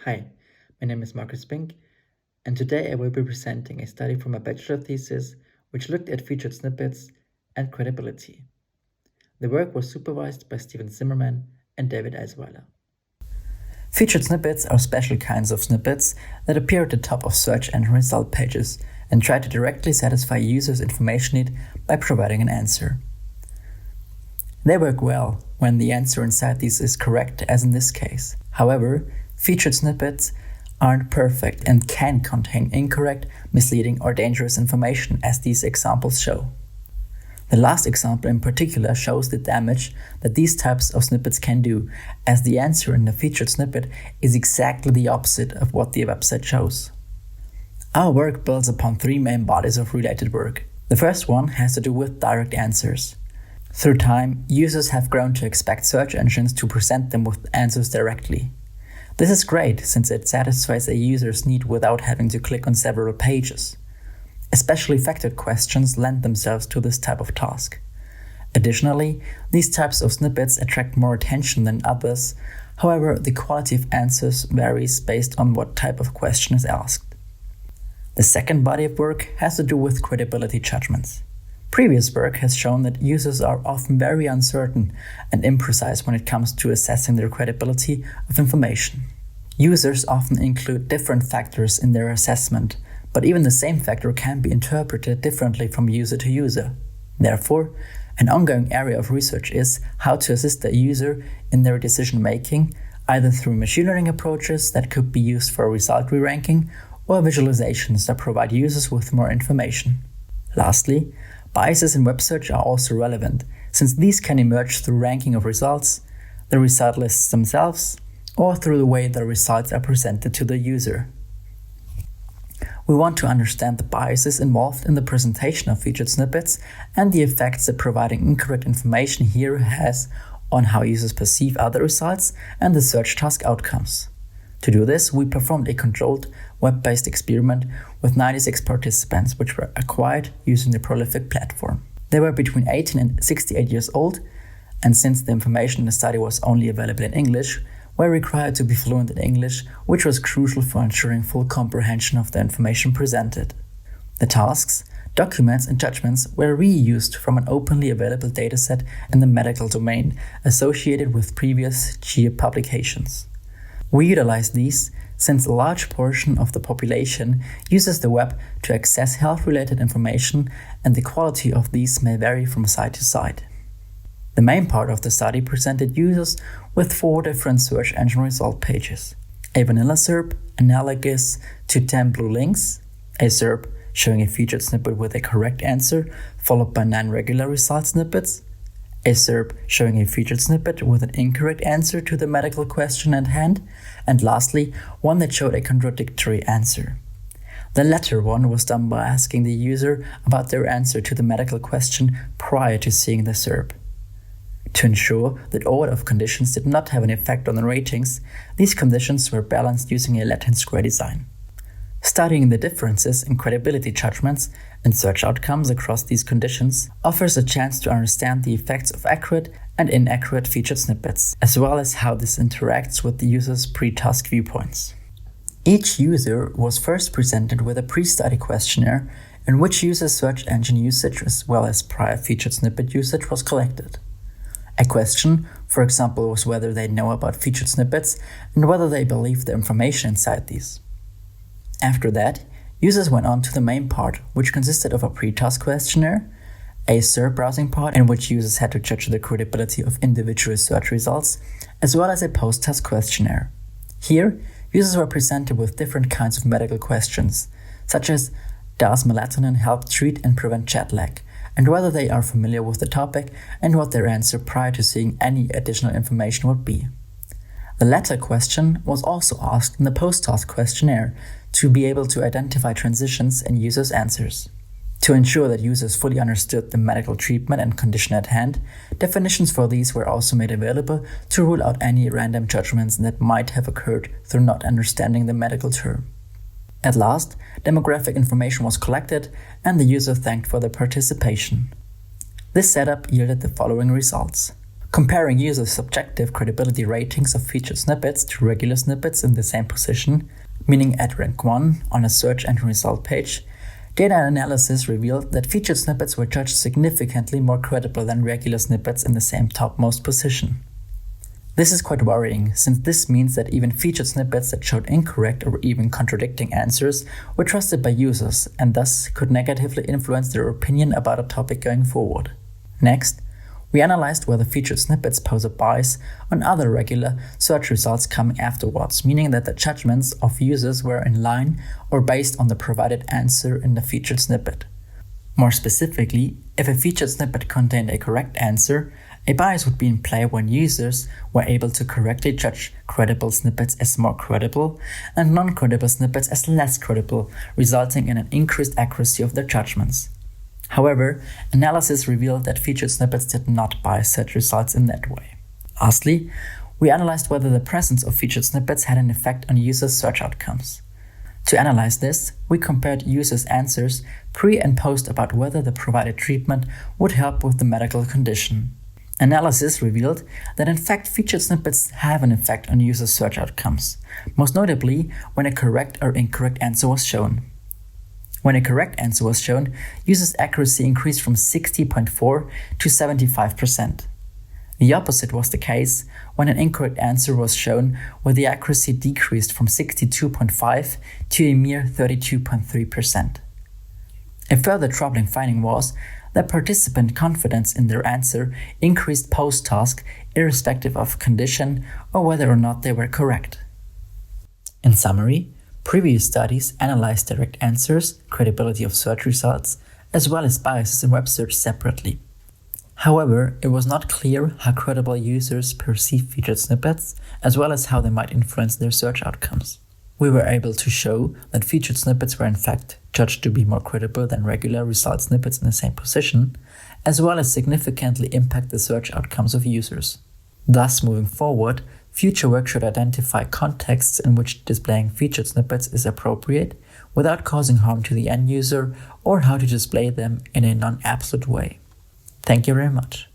Hi, my name is Marcus Bink, and today I will be presenting a study from a bachelor thesis which looked at featured snippets and credibility. The work was supervised by Steven Zimmerman and David Eisweiler. Featured snippets are special kinds of snippets that appear at the top of search engine result pages and try to directly satisfy users' information need by providing an answer. They work well when the answer inside these is correct, as in this case. However, featured snippets aren't perfect and can contain incorrect, misleading, or dangerous information, as these examples show. The last example in particular shows the damage that these types of snippets can do, as the answer in the featured snippet is exactly the opposite of what the website shows. Our work builds upon three main bodies of related work. The first one has to do with direct answers. Through time, users have grown to expect search engines to present them with answers directly. This is great since it satisfies a user's need without having to click on several pages. Especially factored questions lend themselves to this type of task. Additionally, these types of snippets attract more attention than others. However, the quality of answers varies based on what type of question is asked. The second body of work has to do with credibility judgments. Previous work has shown that users are often very uncertain and imprecise when it comes to assessing their credibility of information. Users often include different factors in their assessment, but even the same factor can be interpreted differently from user to user. Therefore, an ongoing area of research is how to assist the user in their decision-making, either through machine learning approaches that could be used for result re-ranking or visualizations that provide users with more information. Lastly, biases in web search are also relevant, since these can emerge through ranking of results, the result lists themselves, or through the way the results are presented to the user. We want to understand the biases involved in the presentation of featured snippets and the effects that providing incorrect information here has on how users perceive other results and the search task outcomes. To do this, we performed a controlled, web-based experiment with 96 participants, which were acquired using the Prolific platform. They were between 18 and 68 years old, and since the information in the study was only available in English, were required to be fluent in English, which was crucial for ensuring full comprehension of the information presented. The tasks, documents, and judgments were reused from an openly available dataset in the medical domain associated with previous GEA publications. We utilize these since a large portion of the population uses the web to access health-related information, and the quality of these may vary from site to site. The main part of the study presented users with 4 different search engine result pages: a vanilla SERP analogous to 10 blue links, a SERP showing a featured snippet with a correct answer followed by 9 regular result snippets, a SERP showing a featured snippet with an incorrect answer to the medical question at hand, and lastly, one that showed a contradictory answer. The latter one was done by asking the user about their answer to the medical question prior to seeing the SERP. To ensure that order of conditions did not have an effect on the ratings, these conditions were balanced using a Latin square design. Studying the differences in credibility judgments and search outcomes across these conditions offers a chance to understand the effects of accurate and inaccurate featured snippets, as well as how this interacts with the user's pre-task viewpoints. Each user was first presented with a pre-study questionnaire in which user search engine usage as well as prior featured snippet usage was collected. A question, for example, was whether they know about featured snippets and whether they believe the information inside these. After that, users went on to the main part, which consisted of a pre-task questionnaire, a SERP browsing part in which users had to judge the credibility of individual search results, as well as a post-task questionnaire. Here, users were presented with different kinds of medical questions, such as does melatonin help treat and prevent jet lag, and whether they are familiar with the topic and what their answer prior to seeing any additional information would be. The latter question was also asked in the post-task questionnaire to be able to identify transitions in users' answers. To ensure that users fully understood the medical treatment and condition at hand, definitions for these were also made available to rule out any random judgments that might have occurred through not understanding the medical term. At last, demographic information was collected and the user thanked for their participation. This setup yielded the following results. Comparing users' subjective credibility ratings of featured snippets to regular snippets in the same position, meaning at rank 1 on a search engine result page, data analysis revealed that featured snippets were judged significantly more credible than regular snippets in the same topmost position. This is quite worrying, since this means that even featured snippets that showed incorrect or even contradicting answers were trusted by users and thus could negatively influence their opinion about a topic going forward. Next, we analyzed whether featured snippets pose a bias on other regular search results coming afterwards, meaning that the judgments of users were in line or based on the provided answer in the featured snippet. More specifically, if a featured snippet contained a correct answer, a bias would be in play when users were able to correctly judge credible snippets as more credible and non-credible snippets as less credible, resulting in an increased accuracy of their judgments. However, analysis revealed that featured snippets did not bias search results in that way. Lastly, we analyzed whether the presence of featured snippets had an effect on users' search outcomes. To analyze this, we compared users' answers pre and post about whether the provided treatment would help with the medical condition. Analysis revealed that in fact featured snippets have an effect on users' search outcomes, most notably when a correct or incorrect answer was shown. When a correct answer was shown, users' accuracy increased from 60.4 to 75%. The opposite was the case when an incorrect answer was shown, where the accuracy decreased from 62.5 to a mere 32.3%. A further troubling finding was that participant confidence in their answer increased post-task irrespective of condition or whether or not they were correct. In summary, previous studies analyzed direct answers, credibility of search results, as well as biases in web search separately. However, it was not clear how credible users perceive featured snippets, as well as how they might influence their search outcomes. We were able to show that featured snippets were in fact judged to be more credible than regular result snippets in the same position, as well as significantly impact the search outcomes of users. Thus, moving forward, future work should identify contexts in which displaying featured snippets is appropriate without causing harm to the end user, or how to display them in a non-absolute way. Thank you very much.